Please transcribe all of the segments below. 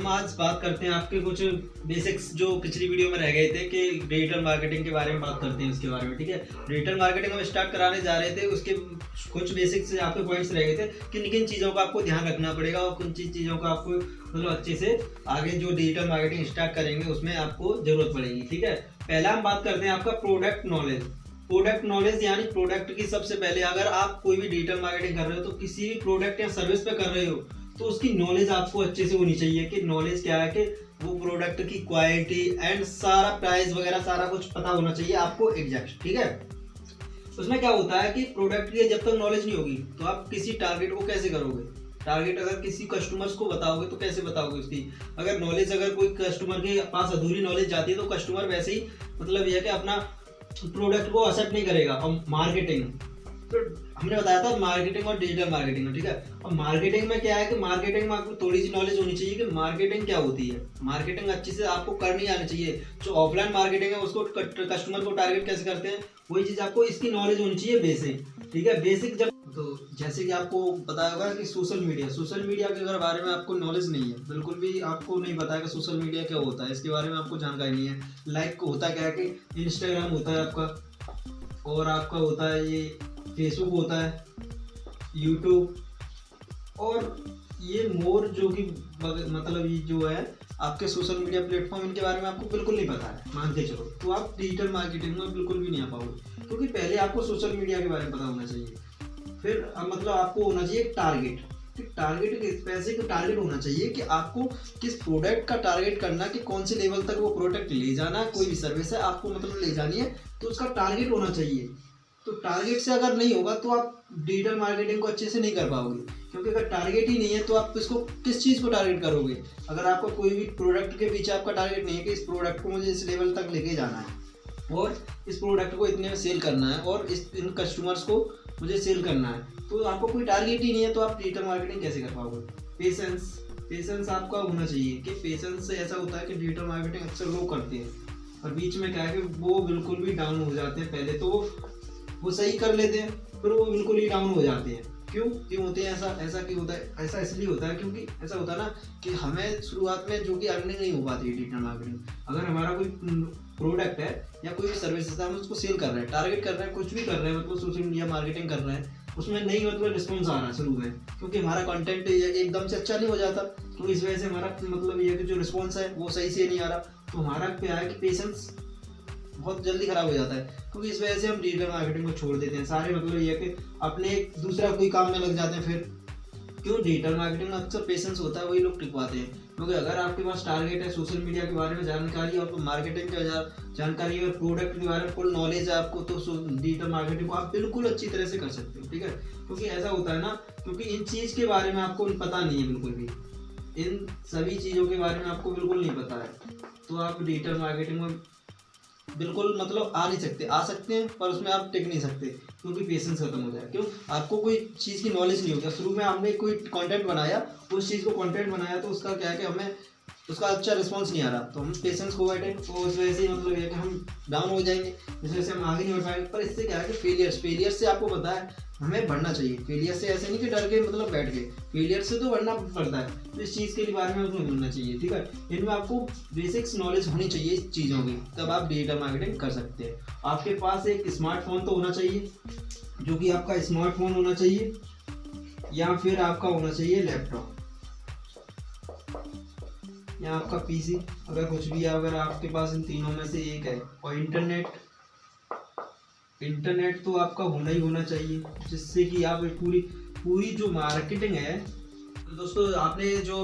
हम आज बात करते हैं आपके कुछ बेसिक्स जो पिछली वीडियो में रह गए थे कि डिजिटल मार्केटिंग के बारे में बात करते हैं उसके बारे में। ठीक है, डिजिटल मार्केटिंग हम स्टार्ट कराने जा रहे थे, उसके कुछ बेसिक्स आपके पॉइंट्स रह गए थे कि किन चीज़ों का आपको ध्यान रखना पड़ेगा और किन चीज़ों का आपको मतलब अच्छे से आगे जो डिजिटल मार्केटिंग स्टार्ट करेंगे उसमें आपको जरूरत पड़ेगी। ठीक है, पहला हम बात करते हैं आपका प्रोडक्ट नॉलेज। प्रोडक्ट नॉलेज यानी प्रोडक्ट की सबसे पहले अगर आप कोई भी डिजिटल मार्केटिंग कर रहे हो तो किसी भी प्रोडक्ट या सर्विस पे कर रहे हो तो उसकी नॉलेज आपको अच्छे से होनी चाहिए कि नॉलेज क्या है, कि वो प्रोडक्ट की क्वालिटी एंड सारा प्राइस वगैरह सारा कुछ पता होना चाहिए आपको एग्जैक्ट। ठीक है, उसमें क्या होता है कि प्रोडक्ट की जब तक नॉलेज नहीं होगी तो आप किसी टारगेट को कैसे करोगे। टारगेट अगर किसी कस्टमर्स को बताओगे तो कैसे बताओगे उसकी अगर नॉलेज, अगर कोई कस्टमर के पास अधूरी नॉलेज जाती है तो कस्टमर वैसे ही मतलब यह कि अपना प्रोडक्ट को एक्सेप्ट नहीं करेगा। और मार्केटिंग तो हमने बताया था मार्केटिंग और डिजिटल मार्केटिंग में। ठीक है, अब मार्केटिंग में क्या है कि मार्केटिंग में आपको थोड़ी सी नॉलेज होनी चाहिए कि मार्केटिंग क्या होती है। मार्केटिंग अच्छी से आपको करनी आनी चाहिए। जो ऑफलाइन मार्केटिंग है उसको कस्टमर को टारगेट कैसे करते हैं वही चीज़ आपको इसकी नॉलेज होनी चाहिए बेसिक। ठीक है, बेसिक जब तो जैसे कि आपको पता होगा कि सोशल मीडिया के अगर बारे में आपको नॉलेज नहीं है, बिल्कुल भी आपको नहीं पता है कि सोशल मीडिया क्या होता है, इसके बारे में आपको जानकारी नहीं है। लाइक होता क्या है कि इंस्टाग्राम होता है आपका और आपका होता है ये फेसबुक होता है, यूट्यूब और ये मोर जो कि मतलब ये जो है आपके सोशल मीडिया प्लेटफॉर्म, इनके बारे में आपको बिल्कुल नहीं पता है मान के चलो तो आप डिजिटल मार्केटिंग में बिल्कुल भी नहीं आ पाओगे। क्योंकि पहले आपको सोशल मीडिया के बारे में पता होना चाहिए, फिर मतलब आपको होना चाहिए टारगेट स्पेसिफिक टारगेट होना चाहिए कि आपको किस प्रोडक्ट का टारगेट करना, कि कौन से लेवल तक वो प्रोडक्ट ले जाना है। कोई भी सर्विस है आपको मतलब ले जानी है तो उसका टारगेट होना चाहिए। तो टारगेट से अगर नहीं होगा तो आप डिजिटल मार्केटिंग को अच्छे से नहीं कर पाओगे। क्योंकि अगर टारगेट ही नहीं है तो आप इसको किस चीज़ को टारगेट करोगे। अगर आपको कोई भी प्रोडक्ट के पीछे आपका टारगेट नहीं है कि इस प्रोडक्ट को मुझे इस लेवल तक लेके जाना है और इस प्रोडक्ट को इतने में सेल करना है और इन कस्टमर्स को मुझे सेल करना है, तो आपको कोई टारगेट ही नहीं है तो आप डिजिटल मार्केटिंग कैसे कर पाओगे। पेशेंस आपका होना चाहिए कि पेशेंस से ऐसा होता है कि डिजिटल मार्केटिंग अक्सर लोग करते हैं और बीच में क्या है कि वो बिल्कुल भी डाउन हो जाते हैं। पहले तो वो सही कर लेते हैं फिर वो बिल्कुल ही डाउन हो जाते हैं। क्यों होते हैं ऐसा क्यों होता है? ऐसा इसलिए होता है क्योंकि ऐसा होता है ना कि हमें शुरुआत में जो कि अर्निंग नहीं हो पाती है डिजिटल मार्केटिंग। अगर हमारा कोई प्रोडक्ट है या कोई भी सर्विस है हम उसको सेल कर रहे हैं, टारगेट कर रहे हैं, कुछ भी कर रहे हैं, मतलब सोशल मीडिया मार्केटिंग कर रहे हैं, उसमें नहीं मतलब रिस्पॉन्स आ रहा है शुरू में क्योंकि हमारा कंटेंट एकदम से अच्छा नहीं हो जाता, तो इस वजह से हमारा मतलब ये कि जो रिस्पॉन्स है वो सही से नहीं आ रहा। तो हमारा क्या है कि पेशेंस बहुत जल्दी खराब हो जाता है क्योंकि इस वजह से हम डिजिटल मार्केटिंग को छोड़ देते हैं सारे, मतलब ये कि अपने दूसरा कोई काम में लग जाते हैं। फिर क्यों डिजिटल मार्केटिंग में अक्सर पेशेंस होता है वही लोग टिक पाते हैं। क्योंकि अगर आपके पास टारगेट है, सोशल मीडिया के बारे में जानकारी और मार्केटिंग का जानकारी और प्रोडक्ट के बारे में फुल नॉलेज है आपको, तो डिजिटल मार्केटिंग को आप बिल्कुल अच्छी तरह से कर सकते हो। ठीक है, क्योंकि ऐसा होता है ना, क्योंकि इन चीज़ के बारे में आपको पता नहीं है बिल्कुल भी, इन सभी चीज़ों के बारे में आपको बिल्कुल नहीं पता है तो आप डिजिटल मार्केटिंग में बिल्कुल मतलब आ नहीं सकते, आ सकते हैं पर उसमें आप टिक नहीं सकते क्योंकि पेशेंस खत्म हो जाए। क्यों? आपको कोई चीज़ की नॉलेज नहीं होगी। शुरू में आपने कोई कंटेंट बनाया, उस चीज़ को कंटेंट बनाया तो उसका क्या है कि हमें उसका अच्छा रिस्पांस नहीं आ रहा तो हम पेशेंस खो बैठे, तो उस वजह से मतलब ये कि हम डाउन हो जाएंगे, इस वजह से हम आगे नहीं बढ़ पाएंगे। पर इससे क्या है कि फेलियर से आपको पता है हमें बढ़ना चाहिए। फेलियर से ऐसे नहीं कि डर के मतलब बैठ गए, फेलियर से तो बढ़ना पड़ता है, तो इस चीज़ के बारे में उसमें मिलना चाहिए। ठीक है, इनमें आपको बेसिक्स नॉलेज होनी चाहिए इस चीज़ों की, तब आप डिजिटल मार्केटिंग कर सकते हैं। आपके पास एक स्मार्टफोन तो होना चाहिए, जो कि आपका स्मार्टफोन होना चाहिए या फिर आपका होना चाहिए लैपटॉप या आपका पीसी, अगर कुछ भी है, अगर आपके पास इन तीनों में से एक है। और इंटरनेट तो आपका होना ही होना चाहिए, जिससे कि आप पूरी जो मार्केटिंग है। तो दोस्तों आपने जो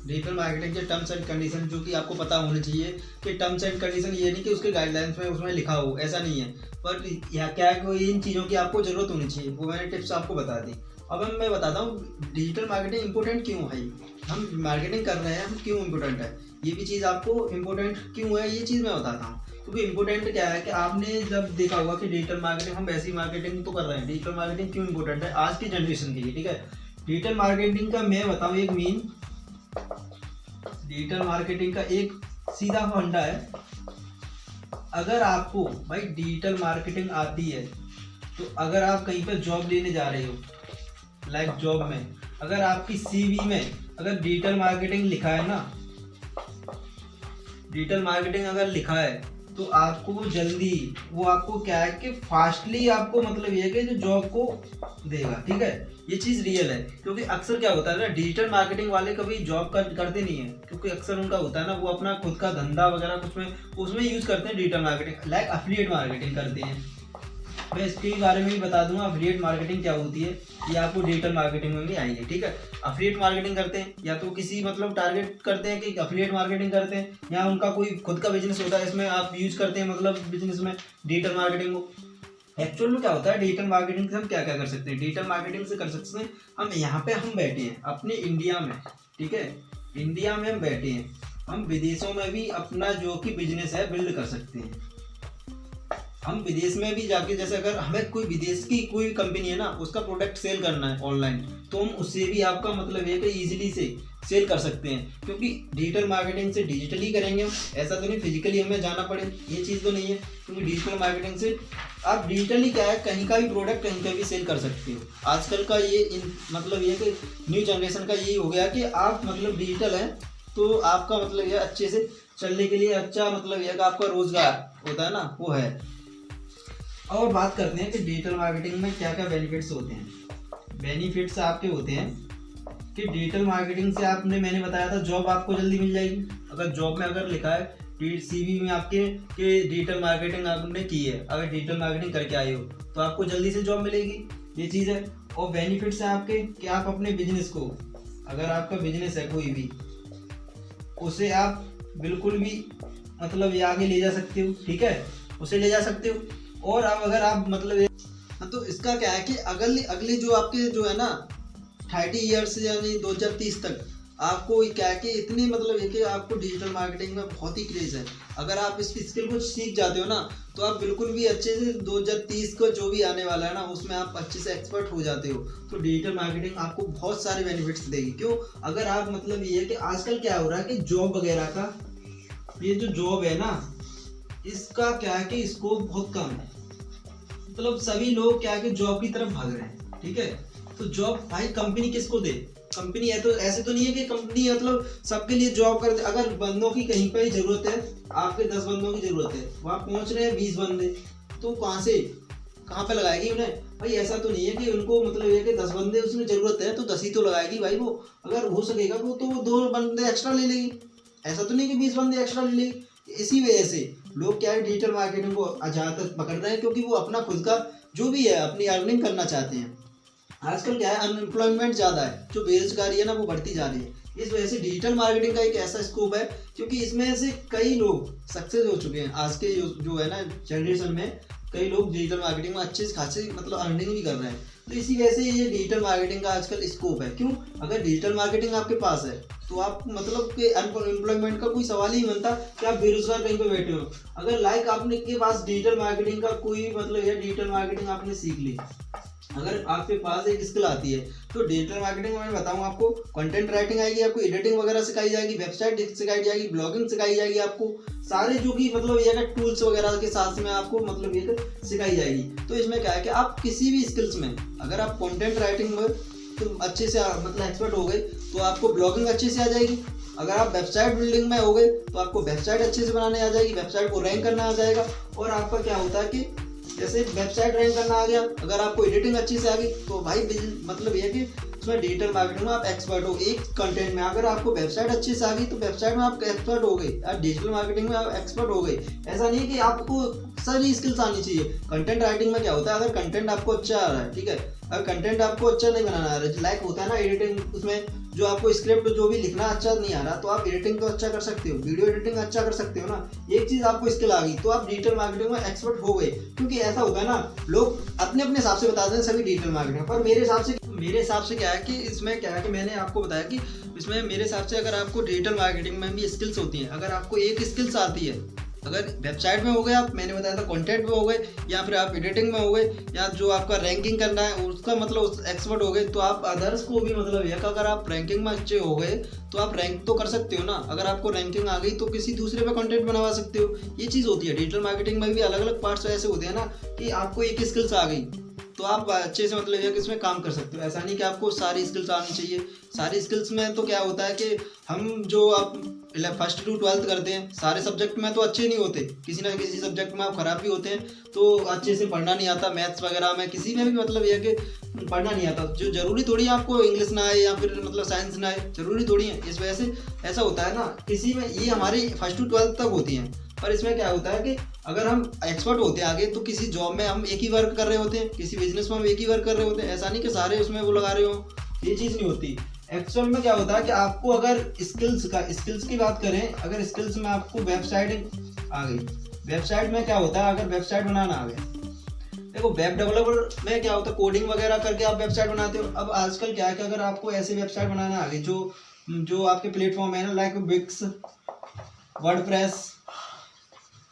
डिजिटल मार्केटिंग के टर्म्स एंड कंडीशन जो कि आपको पता होने चाहिए कि टर्म्स एंड कंडीशन ये नहीं कि उसके गाइडलाइंस में उसमें लिखा हो, ऐसा नहीं है, पर यहाँ क्या है कि इन चीज़ों की आपको ज़रूरत होनी चाहिए, वो मैंने टिप्स आपको बता दी। अब मैं बताता हूँ डिजिटल मार्केटिंग इंपॉर्टेंट क्यों है। हम मार्केटिंग कर रहे हैं, हम क्यों इम्पोर्टेंट है, ये भी चीज़ आपको इम्पोर्टेंट क्यों है ये चीज़ मैं बताता हूँ। क्योंकि इम्पोर्टेंट क्या है कि आपने जब देखा होगा कि डिजिटल मार्केटिंग, हम वैसी मार्केटिंग तो कर रहे हैं, डिजिटल मार्केटिंग क्यों इम्पोर्टेंट है आज की जनरेशन के लिए। ठीक है, डिजिटल मार्केटिंग का मैं बताऊँ एक मीन, डिजिटल मार्केटिंग का एक सीधा फंडा है। अगर आपको भाई डिजिटल मार्केटिंग आती है तो अगर आप कहीं पर जॉब लेने जा रहे हो, लाइक जॉब में अगर आपकी सीवी में अगर डिजिटल मार्केटिंग लिखा है ना, डिजिटल मार्केटिंग अगर लिखा है तो आपको वो जल्दी, वो आपको क्या है कि फास्टली आपको मतलब ये है कि जो जॉब को देगा, ठीक है। ये चीज़ रियल है, क्योंकि अक्सर क्या होता है ना, डिजिटल मार्केटिंग वाले कभी जॉब करते नहीं है, क्योंकि अक्सर उनका होता है ना, वो अपना खुद का धंधा वगैरह कुछ में उसमें यूज़ करते हैं digital marketing, like affiliate marketing करते हैं। मैं इसके बारे में भी बता दूंगा एफिलिएट मार्केटिंग क्या होती है, ये आपको डिजिटल मार्केटिंग में भी आएंगे, ठीक है। एफिलिएट मार्केटिंग करते हैं या तो किसी मतलब टारगेट करते हैं कि एफिलिएट मार्केटिंग करते हैं, या उनका कोई खुद का बिजनेस होता है, इसमें आप यूज करते हैं मतलब बिजनेस में डिजिटल मार्केटिंग को। एक्चुअल में क्या होता है डिजिटल मार्केटिंग से हम क्या क्या कर सकते हैं, डिजिटल मार्केटिंग से कर सकते हैं हम यहाँ पे हम बैठे हैं अपने इंडिया में, ठीक है, इंडिया में हम बैठे हैं, हम विदेशों में भी अपना जो कि बिजनेस है बिल्ड कर सकते हैं। हम विदेश में भी जाके, जैसे अगर हमें कोई विदेश की कोई कंपनी है ना, उसका प्रोडक्ट सेल करना है ऑनलाइन, तो हम उससे भी आपका मतलब ये कि इजीली से सेल कर सकते हैं, क्योंकि डिजिटल मार्केटिंग से डिजिटली करेंगे, ऐसा तो नहीं फिजिकली हमें जाना पड़े, ये चीज़ तो नहीं है, क्योंकि डिजिटल मार्केटिंग से आप डिजिटली क्या है कहीं का भी प्रोडक्ट कहीं का भी सेल कर सकते हो। आजकल का ये मतलब ये कि न्यू जनरेशन का यही हो गया कि आप मतलब डिजिटल है तो आपका मतलब ये अच्छे से चलने के लिए अच्छा मतलब यह कि आपका रोजगार होता है ना, वो है। और बात करते हैं कि डिजिटल मार्केटिंग में क्या क्या बेनिफिट्स होते हैं। बेनिफिट्स आपके होते हैं कि डिजिटल मार्केटिंग से आपने, मैंने बताया था जॉब आपको जल्दी मिल जाएगी। अगर जॉब में अगर लिखा है CV में आपके कि डिजिटल मार्केटिंग आपने की है, अगर डिजिटल मार्केटिंग करके आए हो तो आपको जल्दी से जॉब मिलेगी, ये चीज़ है। और बेनिफिट्स है आपके कि आप अपने बिजनेस को, अगर आपका बिजनेस है कोई भी, उसे आप बिल्कुल भी मतलब ये आगे ले जा सकते हो, ठीक है, उसे ले जा सकते हो। और अब अगर आप मतलब तो इसका क्या है कि अगले जो आपके जो है ना 30 ईयर्स यानी 2030 तक आपको क्या है कि इतनी मतलब है कि आपको डिजिटल मार्केटिंग में बहुत ही क्रेज है। अगर आप इस स्किल को सीख जाते हो ना तो आप बिल्कुल भी अच्छे से 2030 को जो भी आने वाला है ना उसमें आप अच्छे से एक्सपर्ट हो जाते हो। तो डिजिटल मार्केटिंग आपको बहुत सारे बेनिफिट्स देगी। क्यों? अगर आप मतलब ये है कि आजकल क्या हो रहा है कि जॉब वगैरह का, ये जो जॉब है ना इसका क्या है कि स्कोप बहुत कम है, मतलब सभी लोग क्या है कि जॉब की तरफ भाग रहे हैं, ठीक है। तो जॉब भाई कंपनी किसको दे? कंपनी है तो ऐसे तो नहीं है कि कंपनी मतलब सबके लिए जॉब कर दे। अगर बंदों की कहीं पर ही जरूरत है, आपके 10 बंदों की जरूरत है, वहाँ पहुँच रहे हैं 20 बंदे, तो कहाँ पे लगाएगी उन्हें? भाई ऐसा तो नहीं है कि उनको मतलब ये कि 10 बंदे उसमें जरूरत है तो 10 ही तो लगाएगी भाई वो। अगर हो सकेगा तो वो 2 बंदे एक्स्ट्रा ले लेगी, ऐसा तो नहीं कि 20 बंदे एक्स्ट्रा ले लेगी। इसी वजह से लोग क्या है डिजिटल मार्केटिंग को ज़्यादातर पकड़ रहे हैं, क्योंकि वो अपना खुद का जो भी है अपनी अर्निंग करना चाहते हैं। आजकल क्या है अनएम्प्लॉयमेंट ज़्यादा है, जो बेरोजगारी है ना वो बढ़ती जा रही है। इस वजह से डिजिटल मार्केटिंग का एक ऐसा स्कोप है, क्योंकि इसमें से कई लोग सक्सेस हो चुके हैं। आज के जो है ना जनरेशन में कई लोग डिजिटल मार्केटिंग में अच्छे से खासे मतलब अर्निंग भी कर रहे हैं। तो इसी वजह से ये डिजिटल मार्केटिंग का आजकल स्कोप है। क्यों? अगर डिजिटल मार्केटिंग आपके पास है तो आप मतलब कि अनएम्प्लॉयमेंट का कोई सवाल ही बनता कि आप बेरोजगार कहीं पे बैठे हो। अगर लाइक आपने के पास डिजिटल मार्केटिंग का कोई मतलब या डिजिटल मार्केटिंग आपने सीख ली, अगर आपके पास एक स्किल आती है तो डिजिटल मार्केटिंग में मैं बताऊं आपको कंटेंट राइटिंग आएगी, आपको एडिटिंग वगैरह सिखाई जाएगी, वेबसाइट सिखाई जाएगी, ब्लॉगिंग सिखाई जाएगी, आपको सारे जो कि मतलब ये टूल्स वगैरह के साथ में आपको मतलब ये सिखाई जाएगी। तो इसमें क्या है कि आप किसी भी स्किल्स में अगर आप कंटेंट राइटिंग में तो अच्छे से मतलब एक्सपर्ट हो गए तो आपको ब्लॉगिंग अच्छे से आ जाएगी। अगर आप वेबसाइट बिल्डिंग में हो गए तो आपको वेबसाइट अच्छे से बनाने आ जाएगी, वेबसाइट को रैंक करना आ जाएगा। और आपका क्या होता है कि जैसे वेबसाइट रैंक करना आ गया, अगर आपको एडिटिंग अच्छी से आ गई तो भाई मतलब ये कि उसमें डिजिटल मार्केटिंग में आप एक्सपर्ट हो। एक कंटेंट में अगर आपको वेबसाइट अच्छी से आ गई तो वेबसाइट में आप एक्सपर्ट हो गए, डिजिटल मार्केटिंग में आप एक्सपर्ट हो गए। ऐसा नहीं कि आपको सारी स्किल्स आनी चाहिए। कंटेंट राइटिंग में क्या होता है, अगर कंटेंट आपको अच्छा आ रहा है, ठीक है, अगर कंटेंट आपको अच्छा नहीं बनाना आ रहा है, लाइक होता है ना एडिटिंग, उसमें जो आपको स्क्रिप्ट जो भी लिखना अच्छा नहीं आ रहा तो आप एडिटिंग तो अच्छा कर सकते हो, वीडियो एडिटिंग अच्छा कर सकते हो ना। एक चीज आपको स्किल आ गई तो आप डिजिटल मार्केटिंग में एक्सपर्ट हो गए। क्योंकि ऐसा होता है ना लोग अपने अपने हिसाब से बताते हैं सभी डिजिटल मार्केटिंग, पर मेरे हिसाब से क्या है कि इसमें क्या है कि मैंने आपको बताया कि इसमें मेरे हिसाब से अगर आपको डिजिटल मार्केटिंग में भी स्किल्स होती हैं, अगर आपको एक स्किल्स आती है, अगर वेबसाइट में हो गए आप, मैंने बताया था कंटेंट में हो गए, या फिर आप एडिटिंग में हो गए, या जो आपका रैंकिंग करना है उसका मतलब एक्सपर्ट हो गए, तो आप अदर्स को भी मतलब यह अगर आप रैंकिंग में अच्छे हो गए तो आप रैंक तो कर सकते हो ना। अगर आपको रैंकिंग आ गई तो किसी दूसरे पे कंटेंट बनवा सकते हो। ये चीज़ होती है डिजिटल मार्केटिंग में भी। अलग अलग पार्ट्स ऐसे होते हैं ना कि आपको एक स्किल्स आ गई तो आप अच्छे से मतलब ये कि इसमें काम कर सकते हो। ऐसा नहीं कि आपको सारी स्किल्स आनी चाहिए। सारी स्किल्स में तो क्या होता है कि हम जो आप फर्स्ट टू 12th करते हैं, सारे सब्जेक्ट में तो अच्छे नहीं होते, किसी ना किसी सब्जेक्ट में आप खराब भी होते हैं, तो अच्छे से पढ़ना नहीं आता, मैथ्स वगैरह में किसी में भी मतलब ये कि पढ़ना नहीं आता। जो जरूरी थोड़ी है आपको इंग्लिश ना आए या फिर मतलब साइंस ना आए, जरूरी थोड़ी है। इस वजह से ऐसा होता है ना, किसी में ये हमारी फर्स्ट टू 12th तक होती हैं, पर इसमें क्या होता है कि अगर हम एक्सपर्ट होते हैं आगे, तो किसी जॉब में हम एक ही वर्क कर रहे होते हैं, किसी बिजनेस में हम एक ही वर्क कर रहे होते हैं। ऐसा नहीं कि सारे उसमें वो लगा रहे हो, ये चीज़ नहीं होती। एक्चुअल में क्या होता है कि आपको अगर स्किल्स की बात करें, अगर स्किल्स में आपको वेबसाइट आ गई, वेबसाइट में क्या होता है, अगर वेबसाइट बनाना आ गया, देखो वेब डेवलपर में क्या होता है, कोडिंग वगैरह करके आप वेबसाइट बनाते हो। अब आजकल क्या है कि अगर आपको ऐसी वेबसाइट बनाना आ गई जो आपके प्लेटफॉर्म है ना, लाइक विक्स, वर्डप्रेस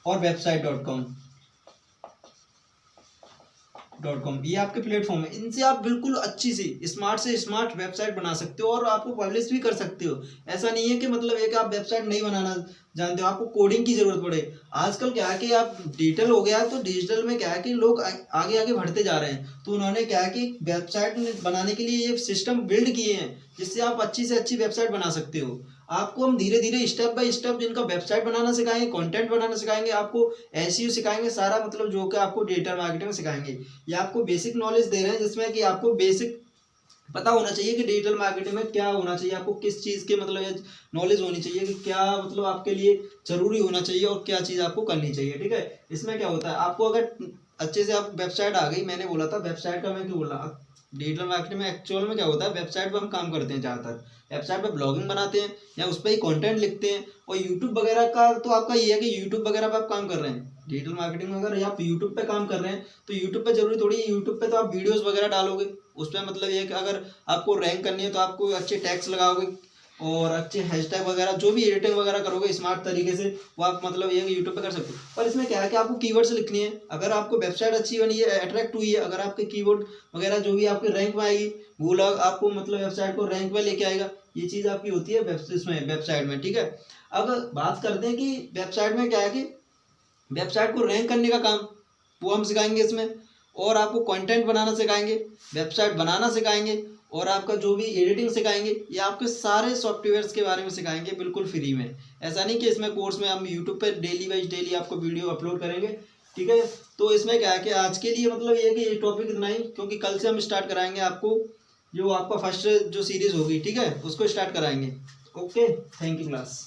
और वेबसाइट.com, ये आपके प्लेटफॉर्म है। इनसे आप बिल्कुल अच्छी सी स्मार्ट से स्मार्ट वेबसाइट बना सकते हो और आपको पब्लिश भी कर सकते हो। ऐसा नहीं है कि मतलब एक आप वेबसाइट नहीं बनाना जानते हो, आपको कोडिंग की जरूरत पड़े। आजकल क्या है कि आप डिजिटल हो गया है, तो डिजिटल में क्या है कि लोग आगे आगे बढ़ते जा रहे हैं, तो उन्होंने क्या है कि वेबसाइट बनाने के लिए ये सिस्टम बिल्ड किए हैं जिससे आप अच्छी से अच्छी वेबसाइट बना सकते हो। आपको हम धीरे धीरे स्टेप बाय स्टेप जिनका वेबसाइट बनाना सिखाएंगे, कंटेंट बनाना सिखाएंगे, आपको एसईओ सिखाएंगे, सारा मतलब जो कि आपको डिजिटल मार्केटिंग सिखाएंगे। ये आपको बेसिक नॉलेज दे रहे हैं जिसमें कि आपको बेसिक पता होना चाहिए कि डिजिटल मार्केटिंग में क्या होना चाहिए, आपको किस चीज़ के मतलब नॉलेज होनी चाहिए कि क्या मतलब आपके लिए जरूरी होना चाहिए और क्या चीज़ आपको करनी चाहिए। ठीक है, इसमें क्या होता है, आपको अगर अच्छे से आप वेबसाइट आ गई, मैंने बोला था वेबसाइट का, मैं क्यों बोला, डिजिटल मार्केटिंग में एक्चुअल में क्या होता है, वेबसाइट पर हम काम करते हैं ज़्यादातर, वेबसाइट पर ब्लॉगिंग बनाते हैं या उस पर ही कंटेंट लिखते हैं। और यूट्यूब वगैरह का तो आपका ये है कि यूट्यूब वगैरह पर आप काम कर रहे हैं, डिजिटल मार्केटिंग में अगर आप यूट्यूब पे काम कर रहे हैं, तो यूट्यूब पे जरूरी थोड़ी है, यूट्यूब पे तो आप वीडियोस वगैरह डालोगे, उस पर मतलब ये कि अगर आपको रैंक करनी है तो आपको अच्छे टैग्स लगाओगे और अच्छे हैशटैग वगैरह, जो भी एडिटिंग वगैरह करोगे स्मार्ट तरीके से, वो आप मतलब ये यूट्यूब पे कर सकते हो। पर इसमें क्या है कि आपको कीवर्ड्स लिखनी है। अगर आपको वेबसाइट अच्छी बनी है, अट्रैक्ट हुई है, अगर आपके कीवर्ड वगैरह जो भी आपके रैंक में आएगी, गूगल आपको मतलब वेबसाइट को रैंक में लेके आएगा, ये चीज़ आपकी होती है वेबसाइट में। ठीक है, अब बात करते हैं कि वेबसाइट में क्या है कि वेबसाइट को रैंक करने का काम वो हम सिखाएंगे इसमें, और आपको कंटेंट बनाना सिखाएंगे, वेबसाइट बनाना सिखाएंगे, और आपका जो भी एडिटिंग सिखाएंगे, ये आपके सारे सॉफ्टवेयर्स के बारे में सिखाएंगे बिल्कुल फ्री में। ऐसा नहीं कि इसमें कोर्स में हम यूट्यूब पर डेली वाइज डेली आपको वीडियो अपलोड करेंगे। ठीक है, तो इसमें क्या है कि आज के लिए मतलब ये है कि ये टॉपिक इतना ही, क्योंकि कल से हम स्टार्ट कराएंगे आपको जो आपका फर्स्ट जो सीरीज़ होगी, ठीक है, उसको स्टार्ट कराएंगे। Okay, thank you class.